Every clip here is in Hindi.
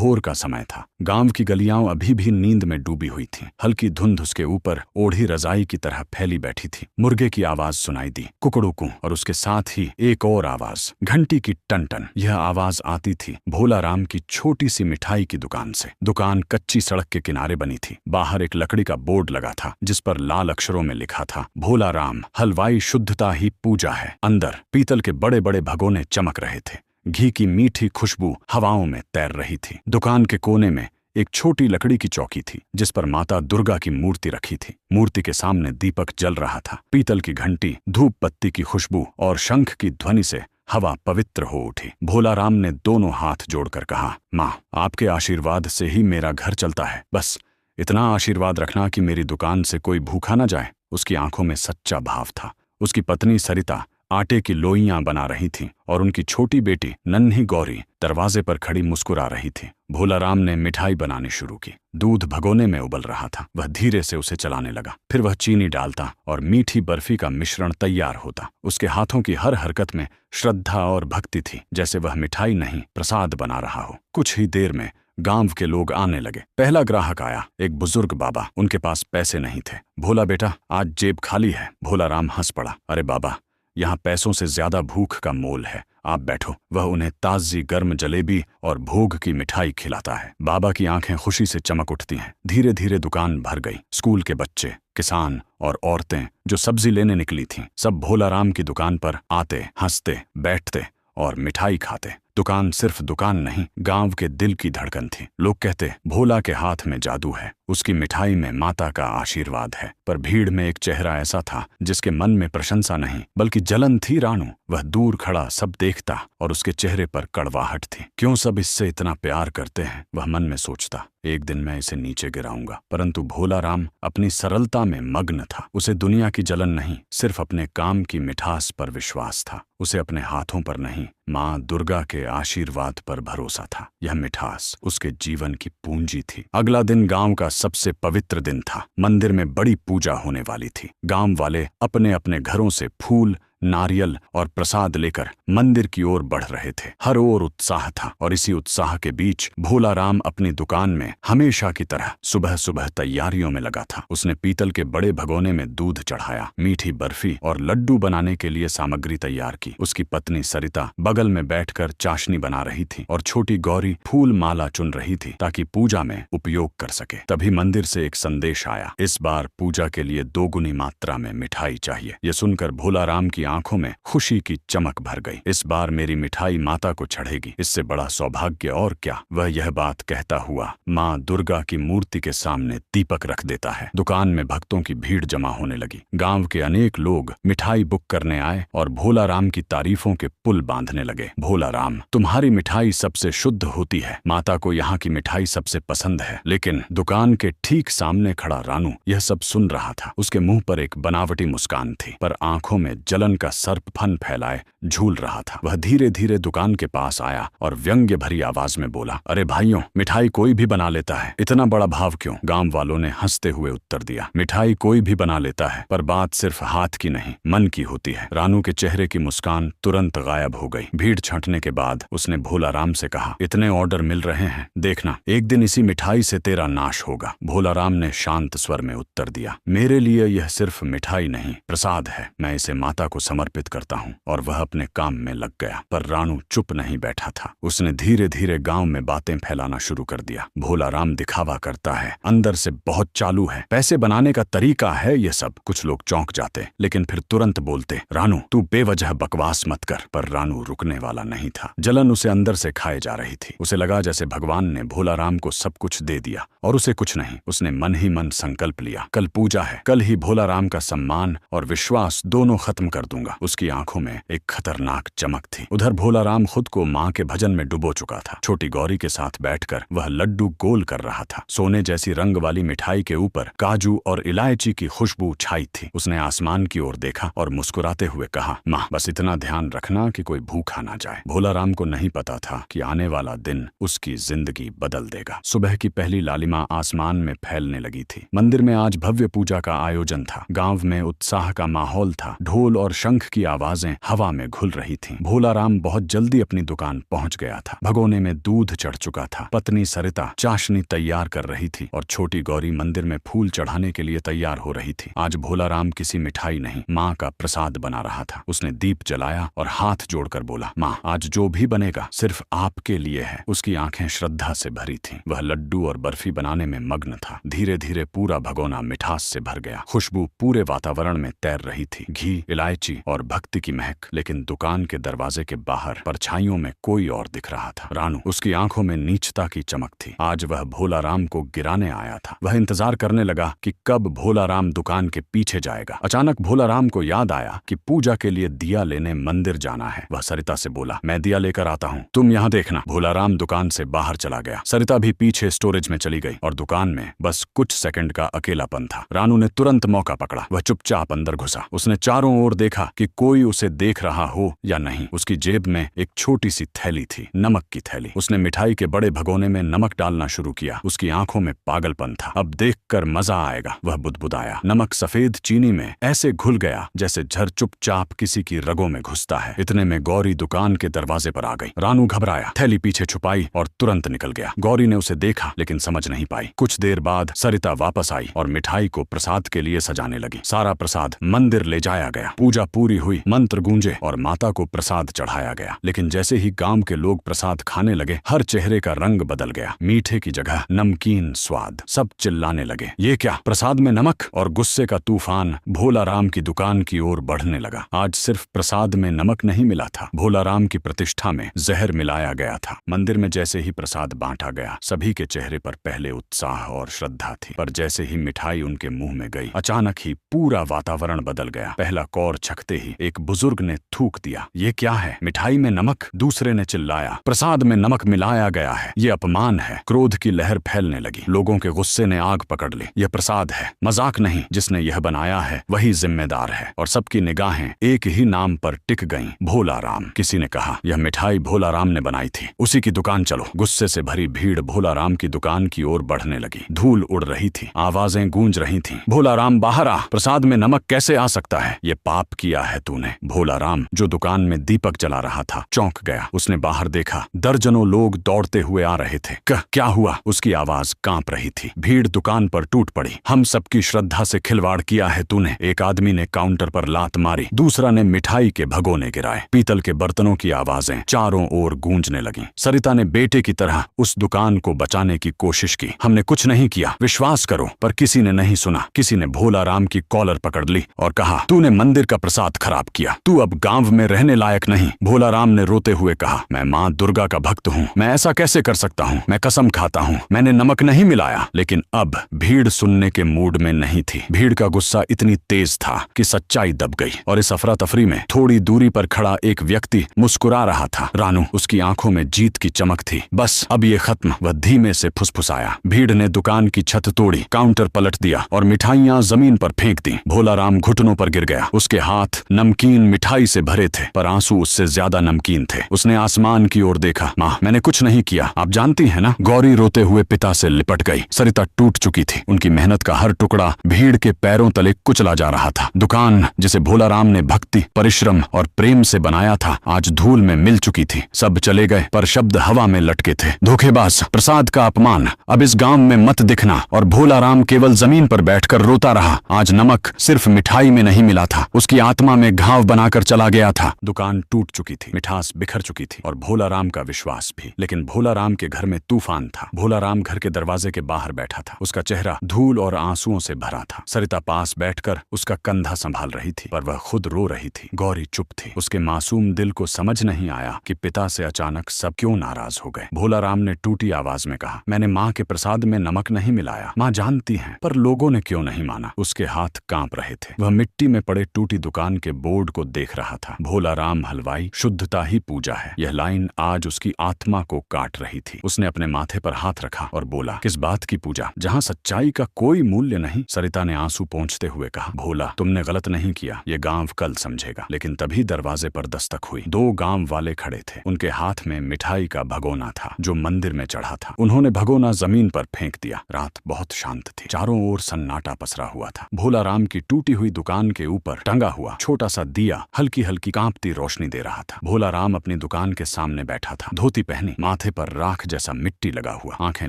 भोर का समय था। गांव की गलियां अभी भी नींद में डूबी हुई थीं। हल्की धुंध उसके ऊपर ओढ़ी रजाई की तरह फैली बैठी थी। मुर्गे की आवाज सुनाई दी, कुकड़ू और उसके साथ ही एक और आवाज, घंटी की टन टन। यह आवाज आती थी भोला राम की छोटी सी मिठाई की दुकान से। दुकान कच्ची सड़क के किनारे बनी थी। बाहर एक लकड़ी का बोर्ड लगा था जिस पर लाल अक्षरों में लिखा था, भोला राम हलवाई, शुद्धता ही पूजा है। अंदर पीतल के बड़े बड़े भगोने चमक रहे थे। घी की मीठी खुशबू हवाओं में तैर रही थी। दुकान के कोने में एक छोटी लकड़ी की चौकी थी जिस पर माता दुर्गा की मूर्ति रखी थी। मूर्ति के सामने दीपक जल रहा था। पीतल की घंटी, धूप बत्ती की खुशबू और शंख की ध्वनि से हवा पवित्र हो उठी। भोला राम ने दोनों हाथ जोड़कर कहा, माँ, आपके आशीर्वाद से ही मेरा घर चलता है। बस इतना आशीर्वाद रखना कि मेरी दुकान से कोई भूखा न जाए। उसकी आंखों में सच्चा भाव था। उसकी पत्नी सरिता आटे की लोइयां बना रही थी और उनकी छोटी बेटी नन्ही गौरी दरवाजे पर खड़ी मुस्कुरा रही थी। भोला राम ने मिठाई बनानी शुरू की। दूध भगोने में उबल रहा था। वह धीरे से उसे चलाने लगा। फिर वह चीनी डालता और मीठी बर्फी का मिश्रण तैयार होता। उसके हाथों की हर हरकत में श्रद्धा और भक्ति थी, जैसे वह मिठाई नहीं, प्रसाद बना रहा हो। कुछ ही देर में गांव के लोग आने लगे। पहला ग्राहक आया, एक बुजुर्ग बाबा। उनके पास पैसे नहीं थे। भोला बेटा, आज जेब खाली है। भोला राम हंस पड़ा। अरे बाबा, यहाँ पैसों से ज्यादा भूख का मोल है। आप बैठो। वह उन्हें ताजी गर्म जलेबी और भोग की मिठाई खिलाता है। बाबा की आंखें खुशी से चमक उठती हैं। धीरे धीरे दुकान भर गई। स्कूल के बच्चे, किसान और औरतें जो सब्जी लेने निकली थीं, सब भोला राम की दुकान पर आते, हंसते, बैठते और मिठाई खाते। दुकान सिर्फ दुकान नहीं, गांव के दिल की धड़कन थी। लोग कहते, भोला के हाथ में जादू है, उसकी मिठाई में माता का आशीर्वाद है। पर भीड़ में एक चेहरा ऐसा था जिसके मन में प्रशंसा नहीं बल्कि जलन थी। रानू, वह दूर खड़ा सब देखता और उसके चेहरे पर कड़वाहट थी। क्यों सब इससे इतना प्यार करते हैं, वह मन में सोचता। एक दिन मैं इसे नीचे गिराऊंगा। परंतु भोला राम अपनी सरलता में मग्न था। उसे दुनिया की जलन नहीं, सिर्फ अपने काम की मिठास पर विश्वास था। उसे अपने हाथों पर नहीं, माँ दुर्गा के आशीर्वाद पर भरोसा था। यह मिठास उसके जीवन की पूंजी थी। अगला दिन गांव का सबसे पवित्र दिन था। मंदिर में बड़ी पूजा होने वाली थी। गांव वाले अपने अपने घरों से फूल, नारियल और प्रसाद लेकर मंदिर की ओर बढ़ रहे थे। हर ओर उत्साह था और इसी उत्साह के बीच भोला राम अपनी दुकान में हमेशा की तरह सुबह सुबह तैयारियों में लगा था। उसने पीतल के बड़े भगोने में दूध चढ़ाया, मीठी बर्फी और लड्डू बनाने के लिए सामग्री तैयार की। उसकी पत्नी सरिता बगल में बैठकर चाशनी बना रही थी और छोटी गौरी फूल माला चुन रही थी ताकि पूजा में उपयोग कर सके। तभी मंदिर से एक संदेश आया, इस बार पूजा के लिए 2 गुनी मात्रा में मिठाई चाहिए। यह सुनकर भोला राम की आंखों में खुशी की चमक भर गई। इस बार मेरी मिठाई माता को चढ़ेगी, इससे बड़ा सौभाग्य और क्या। वह यह बात कहता हुआ माँ दुर्गा की मूर्ति के सामने दीपक रख देता है। दुकान में भक्तों की भीड़ जमा होने लगी। गांव के अनेक लोग मिठाई बुक करने आए और भोला राम की तारीफों के पुल बांधने लगे। भोला राम, तुम्हारी मिठाई सबसे शुद्ध होती है। माता को यहाँ की मिठाई सबसे पसंद है। लेकिन दुकान के ठीक सामने खड़ा रानू यह सब सुन रहा था। उसके मुंह पर एक बनावटी मुस्कान थी, पर आंखों में जलन का सर्प फन फैलाए झूल रहा था। वह धीरे धीरे दुकान के पास आया और व्यंग्य भरी आवाज में बोला, अरे भाइयों, मिठाई कोई भी बना लेता है, इतना बड़ा भाव क्यों? गांव वालों ने हंसते हुए उत्तर दिया, मिठाई कोई भी बना लेता है, पर बात सिर्फ हाथ की नहीं, मन की होती है। रानू के चेहरे की मुस्कान तुरंत गायब हो गई। भीड़ छंटने के बाद उसने भोला राम से कहा, इतने ऑर्डर मिल रहे हैं, देखना एक दिन इसी मिठाई से तेरा नाश होगा। भोला राम ने शांत स्वर में उत्तर दिया, मेरे लिए यह सिर्फ मिठाई नहीं, प्रसाद है। मैं इसे माता को समर्पित करता हूँ। और वह अपने काम में लग गया। पर रानू चुप नहीं बैठा था। उसने धीरे धीरे गांव में बातें फैलाना शुरू कर दिया। भोला राम दिखावा करता है, अंदर से बहुत चालू है, पैसे बनाने का तरीका है ये सब। कुछ लोग चौंक जाते, लेकिन फिर तुरंत बोलते, रानू तू बेवजह बकवास मत कर। पर रानू रुकने वाला नहीं था। जलन उसे अंदर से खाए जा रही थी। उसे लगा जैसे भगवान ने भोला राम को सब कुछ दे दिया और उसे कुछ नहीं। उसने मन ही मन संकल्प लिया, कल पूजा है, कल ही भोला राम का सम्मान और विश्वास दोनों खत्म कर दूंगा। उसकी आंखों में एक खतरनाक चमक थी। उधर भोला राम खुद को माँ के भजन में डुबो चुका था। छोटी गौरी के साथ बैठकर वह लड्डू गोल कर रहा था। सोने जैसी रंग वाली मिठाई के ऊपर काजू और इलायची की खुशबू छाई थी। उसने आसमान की ओर देखा और मुस्कुराते हुए कहा, माँ बस इतना ध्यान रखना कि कोई भूखा ना जाए। भोला राम को नहीं पता था कि आने वाला दिन उसकी जिंदगी बदल देगा। सुबह की पहली लालिमा आसमान में फैलने लगी थी। मंदिर में आज भव्य पूजा का आयोजन था। गांव में उत्साह का माहौल था। ढोल और शंख की आवाजें हवा में घुल रही थीं। भोलाराम बहुत जल्दी अपनी दुकान पहुंच गया था। भगोने में दूध चढ़ चुका था। पत्नी सरिता चाशनी तैयार कर रही थी और छोटी गौरी मंदिर में फूल चढ़ाने के लिए तैयार हो रही थी। आज भोलाराम किसी मिठाई नहीं, माँ का प्रसाद बना रहा था। उसने दीप जलाया और हाथ जोड़कर बोला, माँ, आज जो भी बनेगा सिर्फ आपके लिए है। उसकी आंखें श्रद्धा से भरी थीं। वह लड्डू और बर्फी बनाने में मग्न था। धीरे धीरे पूरा भगोना मिठास से भर गया। खुशबू पूरे वातावरण में तैर रही थी, घी, इलायची और भक्ति की महक। लेकिन दुकान के दरवाजे के बाहर परछाइयों में कोई और दिख रहा था। रानू। उसकी आंखों में नीचता की चमक थी। आज वह भोलाराम को गिराने आया था। वह इंतजार करने लगा कि कब भोलाराम दुकान के पीछे जाएगा। अचानक भोलाराम को याद आया कि पूजा के लिए दिया लेने मंदिर जाना है। वह सरिता से बोला, मैं दिया लेकर आता हूँ, तुम यहाँ देखना। भोलाराम दुकान से बाहर चला गया। सरिता भी पीछे स्टोरेज में चली गई और दुकान में बस कुछ सेकंड का अकेलापन था। रानू ने तुरंत मौका पकड़ा। वह चुपचाप अंदर घुसा। उसने चारों ओर देखा कि कोई उसे देख रहा हो या नहीं। उसकी जेब में एक छोटी सी थैली थी, नमक की थैली। उसने मिठाई के बड़े भगोने में नमक डालना शुरू किया। उसकी आंखों में पागलपन था। अब देखकर मजा आएगा, वह बुदबुदाया। नमक सफेद चीनी में ऐसे घुल गया जैसे झर चुपचाप किसी की रगों में घुसता है। इतने में गौरी दुकान के दरवाजे पर आ गई। रानू घबराया, थैली पीछे छुपाई और तुरंत निकल गया। गौरी ने उसे देखा लेकिन समझ नहीं पाई। कुछ देर बाद सरिता वापस आई और मिठाई को प्रसाद के लिए सजाने लगी। सारा प्रसाद मंदिर ले जाया गया। पूजा पूरी हुई, मंत्र गूंजे और माता को प्रसाद चढ़ाया गया। लेकिन जैसे ही गांव के लोग प्रसाद खाने लगे, हर चेहरे का रंग बदल गया। मीठे की जगह नमकीन स्वाद। सब चिल्लाने लगे, ये क्या? प्रसाद में नमक? और गुस्से का तूफान भोलाराम की दुकान की ओर बढ़ने लगा। आज सिर्फ प्रसाद में नमक नहीं मिला था, भोलाराम की प्रतिष्ठा में जहर मिलाया गया था। मंदिर में जैसे ही प्रसाद बांटा गया, सभी के चेहरे पर पहले उत्साह और श्रद्धा थी, पर जैसे ही मिठाई उनके मुंह में गई, अचानक ही पूरा वातावरण बदल गया। पहला कौर छकते ही एक बुजुर्ग ने थूक दिया, ये क्या है? मिठाई में नमक? दूसरे ने चिल्लाया, प्रसाद में नमक मिलाया गया है, ये अपमान है। क्रोध की लहर फैलने लगी। लोगों के गुस्से ने आग पकड़ ली। यह प्रसाद है, मजाक नहीं। जिसने यह बनाया है वही जिम्मेदार है। और सबकी निगाहें एक ही नाम पर टिक गईं, भोलाराम। किसी ने कहा, यह मिठाई भोलाराम ने बनाई थी, उसी की दुकान चलो। गुस्से से भरी भीड़ भोलाराम की दुकान की ओर बढ़ने लगी। धूल उड़ रही थी, आवाजें गूंज रही थीं। भोलाराम बाहर आ, प्रसाद में नमक कैसे आ सकता है? ये पाप किया है तूने। भोलाराम, जो दुकान में दीपक जला रहा था, चौंक गया। उसने बाहर देखा, दर्जनों लोग दौड़ते हुए आ रहे थे। क्या हुआ? उसकी आवाज कांप रही थी। भीड़ दुकान पर टूट पड़ी। हम सबकी श्रद्धा से खिलवाड़ किया है तूने। एक आदमी ने काउंटर पर लात मारी, दूसरा ने मिठाई के भगोने गिराए। पीतल के बर्तनों की आवाजें चारों ओर गूंजने लगीं। सरिता ने बेटे की तरह उस दुकान को बचाने की कोशिश की। हमने कुछ नहीं किया, विश्वास करो। पर किसी ने नहीं सुना। किसी ने भोलाराम की कॉलर पकड़ ली और कहा, तूने मंदिर का प्रसाद खराब किया, तू अब गांव में रहने लायक नहीं। भोलाराम ने रोते हुए कहा, मैं माँ दुर्गा का भक्त हूँ, मैं ऐसा कैसे कर सकता हूँ? मैं कसम खाता हूँ, मैंने नमक नहीं मिलाया। लेकिन अब भीड़ सुनने के मूड में नहीं थी। भीड़ का गुस्सा इतनी तेज था कि सच्चाई दब गई और इस अफरा तफरी में थोड़ी दूरी पर खड़ा एक व्यक्ति मुस्कुरा रहा था। रानू। उसकी आंखों में जीत की चमक थी। बस अब ये खत्म, वह धीमे से फुसफुसाया। भीड़ ने दुकान की छत तोड़ी, काउंटर पलट दिया और मिठाइयां जमीन पर फेंक दी। भोलाराम घुटनों पर गिर गया। उसके हाथ नमकीन मिठाई से भरे थे, पर आंसू उससे ज्यादा नमकीन थे। उसने आसमान की ओर देखा। माँ, मैंने कुछ नहीं किया, आप जानती हैं ना? गौरी रोते हुए पिता से लिपट गई। सरिता टूट चुकी थी। उनकी मेहनत का हर टुकड़ा भीड़ के पैरों तले कुचला जा रहा था। दुकान जिसे भोलाराम ने भक्ति, परिश्रम और प्रेम से बनाया था, आज धूल में मिल चुकी थी। सब चले गए, पर शब्द हवा में लटके थे। धोखेबाज, प्रसाद का अपमान, अब इस गांव में मत दिखना। और भोलाराम केवल जमीन पर बैठकर रोता रहा। आज नमक सिर्फ मिठाई में नहीं मिला था, उसकी आत्मा में घाव बनाकर चला गया था। दुकान टूट चुकी थी, मिठास बिखर चुकी थी और भोलाराम का विश्वास भी। लेकिन भोलाराम के घर में तूफान था। भोलाराम घर के दरवाजे के बाहर बैठा था। उसका चेहरा धूल और आंसुओं से भरा था। सरिता पास बैठकर उसका कंधा संभाल रही थी, पर वह खुद रो रही थी। गौरी चुप थी। उसके मासूम दिल को समझ नहीं आया कि पिता से अचानक सब क्यों नाराज हो गए। भोलाराम ने टूटी आवाज में कहा, मैंने माँ के प्रसाद में नमक नहीं मिलाया, माँ जानती हैं, पर लोगों ने क्यों नहीं माना? उसके हाथ कांप रहे थे। वह मिट्टी में पड़े टूटी दुकान के बोर्ड को देख रहा था। भोलाराम हलवाई, शुद्धता ही पूजा है। यह लाइन आज उसकी आत्मा को काट रही थी। उसने अपने माथे पर हाथ रखा और बोला, किस बात की पूजा, जहाँ सच्चाई का कोई मूल्य नहीं? सरिता ने आंसू पोंछते हुए कहा, भोला, तुमने गलत नहीं किया, ये गांव कल समझेगा। लेकिन तभी दरवाजे पर दस्तक हुई। 2 गांव वाले खड़े थे। उनके हाथ में मिठाई का भगोना था जो मंदिर में चढ़ा था। उन्होंने भगोना जमीन पर फेंक दिया। रात बहुत शांत थी। चारों ओर सन्नाटा पसरा हुआ था। भोलाराम की टूटी हुई दुकान के ऊपर टंगा हुआ हुआ छोटा सा दिया हल्की हल्की कांपती रोशनी दे रहा था। भोला राम अपनी दुकान के सामने बैठा था, धोती पहनी, माथे पर राख जैसा मिट्टी लगा हुआ, आंखें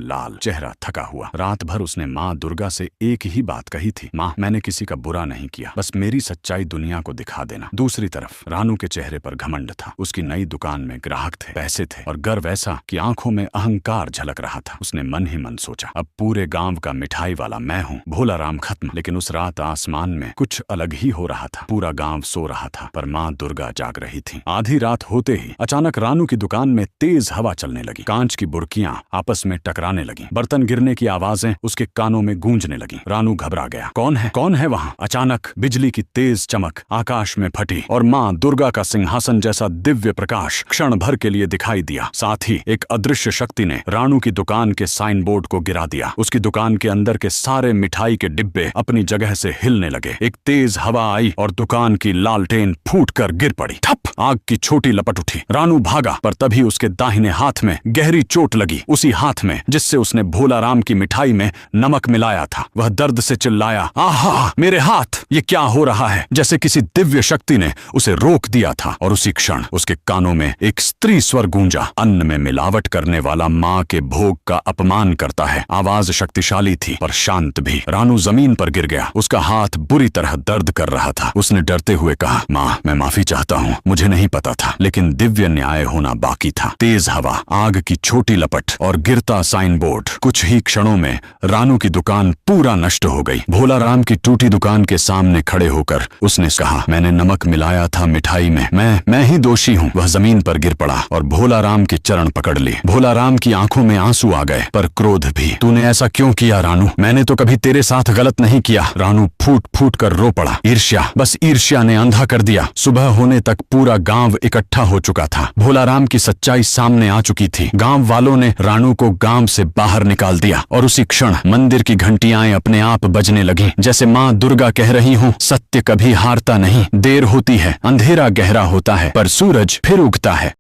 लाल, चेहरा थका हुआ। रात भर उसने माँ दुर्गा से एक ही बात कही थी, माँ मैंने किसी का बुरा नहीं किया, बस मेरी सच्चाई दुनिया को दिखा देना। दूसरी तरफ रानू के चेहरे पर घमंड था। उसकी नई दुकान में ग्राहक थे, पैसे थे और गर्व ऐसा कि आंखों में अहंकार झलक रहा था। उसने मन ही मन सोचा, अब पूरे गांव का मिठाई वाला मैं हूँ। भोला राम खत्म। लेकिन उस रात आसमान में कुछ अलग ही हो रहा था। पूरा गांव सो रहा था पर माँ दुर्गा जाग रही थी। आधी रात होते ही अचानक रानू की दुकान में तेज हवा चलने लगी। कांच की बुर्कियां आपस में टकराने लगी, बर्तन गिरने की आवाजें उसके कानों में गूंजने लगी। रानू घबरा गया, कौन है, कौन है वहां? अचानक बिजली की तेज चमक आकाश में फटी और माँ दुर्गा का सिंहासन जैसा दिव्य प्रकाश क्षण भर के लिए दिखाई दिया। साथ ही एक अदृश्य शक्ति ने रानू की दुकान के साइन बोर्ड को गिरा दिया। उसकी दुकान के अंदर के सारे मिठाई के डिब्बे अपनी जगह से हिलने लगे। एक तेज हवा आई और दुकान की लालटेन फूटकर गिर पड़ी। ठप! आग की छोटी लपट उठी। रानू भागा पर तभी उसके दाहिने हाथ में गहरी चोट लगी, उसी हाथ में जिससे उसने भोला राम की मिठाई में नमक मिलाया था। वह दर्द से चिल्लाया, आहा मेरे हाथ, ये क्या हो रहा है? जैसे किसी दिव्य शक्ति ने उसे रोक दिया था और उसी क्षण उसके कानों में एक स्त्री स्वर गूंजा, अन्न में मिलावट करने वाला माँ के भोग का अपमान करता है। आवाज शक्तिशाली थी पर शांत भी। रानू जमीन पर गिर गया, उसका हाथ बुरी तरह दर्द कर रहा था। उसने डरते हुए कहा, माँ मैं माफी चाहता हूँ, मुझे नहीं पता था, लेकिन दिव्य न्याय होना बाकी था। तेज हवा, आग की छोटी लपट और गिरता साइन बोर्ड। कुछ ही क्षणों में रानू की दुकान पूरा नष्ट हो गई। भोला राम की टूटी दुकान के सामने खड़े होकर उसने कहा, मैंने नमक मिलाया था मिठाई में, मैं ही दोषी हूँ। वह जमीन पर गिर पड़ा और भोला राम के चरण पकड़ लिए। भोला राम की आंखों में आंसू आ गए पर क्रोध भी। तूने ऐसा क्यों किया रानू? मैंने तो कभी तेरे साथ गलत नहीं किया। रानू फूट फूट कर रो पड़ा। ईर्ष्या, बस ईर्ष्या ने अंधा कर दिया। सुबह होने तक पूरा गांव इकट्ठा हो चुका था। भोला राम की सच्चाई सामने आ चुकी थी। गांव वालों ने रानू को गांव से बाहर निकाल दिया और उसी क्षण मंदिर की घंटियां अपने आप बजने लगी, जैसे माँ दुर्गा कह रही हूँ, सत्य कभी हारता नहीं। देर होती है, अंधेरा गहरा होता है, पर सूरज फिर उगता है।